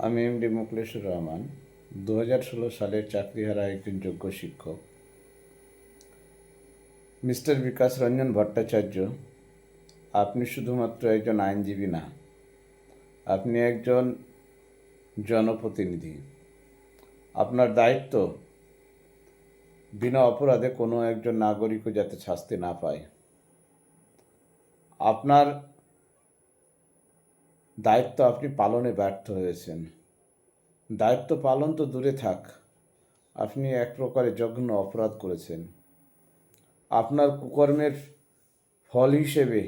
আমি এমডি মোকলেশুর রহমান 2016 সালের চাকরিহারা একজন যোগ্য শিক্ষক। মিস্টার বিকাশ রঞ্জন ভট্টাচার্য, আপনি শুধুমাত্র একজন আইনজীবী না, আপনি একজন জনপ্রতিনিধি। আপনার দায়িত্ব বিনা অপরাধে কোনো একজন নাগরিকও যাতে শাস্তি না পায়। আপনার দায়িত্ব আপনি পালনে ব্যর্থ হয়েছেন। দায়িত্ব পালন তো দূরে থাক, আপনি এক প্রকারে জঘন্য অপরাধ করেছেন। আপনার কুকর্মের ফল হিসেবে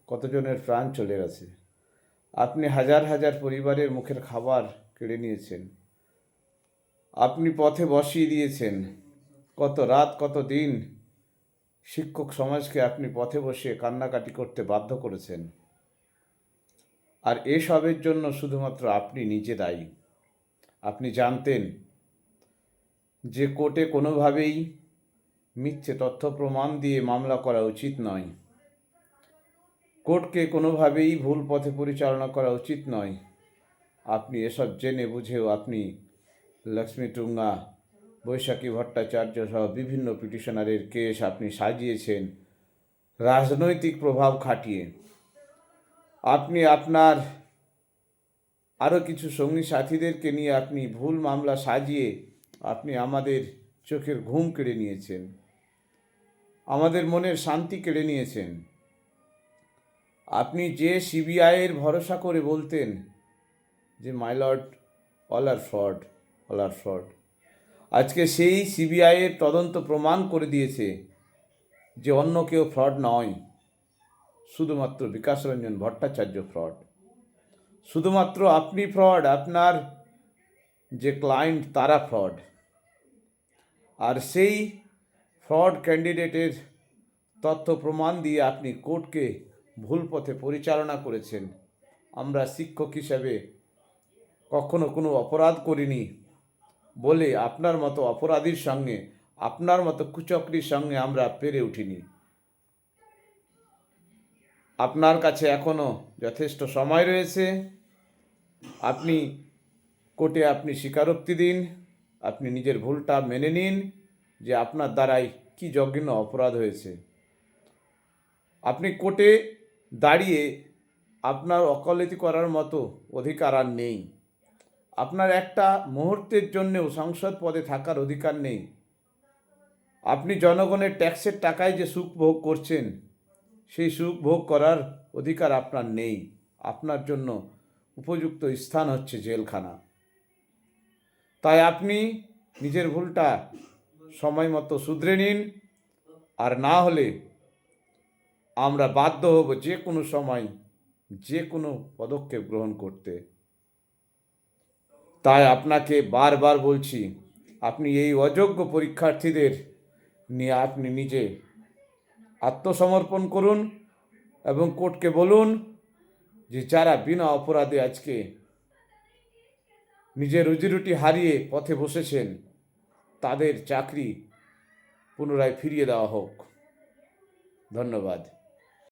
কতজনের প্রাণ চলে গেছে। আপনি হাজার হাজার পরিবারের মুখের খাবার কেড়ে নিয়েছেন। আপনি পথে বসিয়ে দিয়েছেন কত রাত কত দিন শিক্ষক সমাজকে আপনি পথে বসে কান্নাকাটি করতে বাধ্য করেছেন। আর এসবের জন্য শুধুমাত্র আপনি নিজে দায়ী। আপনি জানতেন যে কোর্টে কোনোভাবেই মিথ্যে তথ্য প্রমাণ দিয়ে মামলা করা উচিত নয়। কোর্টকে কোনোভাবেই ভুল পথে পরিচালনা করা উচিত নয়। আপনি এসব জেনে বুঝেও আপনি লক্ষ্মী টুঙ্গা, বৈশাখী ভট্টাচার্য সহ বিভিন্ন পিটিশনারের কেস আপনি সাজিয়েছেন রাজনৈতিক প্রভাব খাটিয়ে। আপনি আপনার আরও কিছু সঙ্গী সাথীদেরকে নিয়ে আপনি ভুল মামলা সাজিয়ে আপনি আমাদের চোখের ঘুম কেড়ে নিয়েছেন, আমাদের মনের শান্তি কেড়ে নিয়েছেন। আপনি যে সিবিআইয়ের ভরসা করে বলতেন যে my lord all are fraud, all are fraud, আজকে সেই সিবিআইয়ের তদন্ত প্রমাণ করে দিয়েছে যে অন্য কেউ ফ্রড নয়, শুধুমাত্র বিকাশ রঞ্জন ভট্টাচার্য ফ্রড। শুধুমাত্র আপনি ফ্রড, আপনার যে ক্লায়েন্ট তারা ফ্রড। আর সেই ফ্রড ক্যান্ডিডেটের তথ্য প্রমাণ দিয়ে আপনি কোর্টকে ভুল পথে পরিচালনা করেছেন। আমরা শিক্ষক হিসেবে কখনো কোনো অপরাধ করিনি বলে আপনার মতো অপরাধীর সঙ্গে, আপনার মতো কুচক্রীর সঙ্গে আমরা পেরে উঠিনি। আপনার কাছে এখনও যথেষ্ট সময় রয়েছে। আপনি কোর্টে আপনি স্বীকারোক্তি দিন, আপনি নিজের ভুলটা মেনে নিন যে আপনার দ্বারাই কি জঘন্য অপরাধ হয়েছে। আপনি কোর্টে দাঁড়িয়ে আপনার ওকালতি করার মতো অধিকার আর নেই। আপনার একটা মুহূর্তের জন্যেও সংসদ পদে থাকার অধিকার নেই। আপনি জনগণের ট্যাক্সের টাকায় যে সুখ ভোগ করছেন, সেই সুখ ভোগ করার অধিকার আপনার নেই। আপনার জন্য উপযুক্ত স্থান হচ্ছে জেলখানা। তাই আপনি নিজের ভুলটা সময় মতো শুধরে নিন, আর না হলে আমরা বাধ্য হব যে কোনো সময় যে কোনো পদক্ষেপ গ্রহণ করতে। তাই আপনাকে বারবার বলছি, আপনি এই অযোগ্য পরীক্ষার্থীদের নিয়ে আপনি নিজে আত্মসমর্পণ করুন এবং কোর্টকে বলুন যে যারা বিনা অপরাধে আজকে নিজের রুজিরুটি হারিয়ে পথে বসেছেন, তাদের চাকরি পুনরায় ফিরিয়ে দেওয়া হোক। ধন্যবাদ।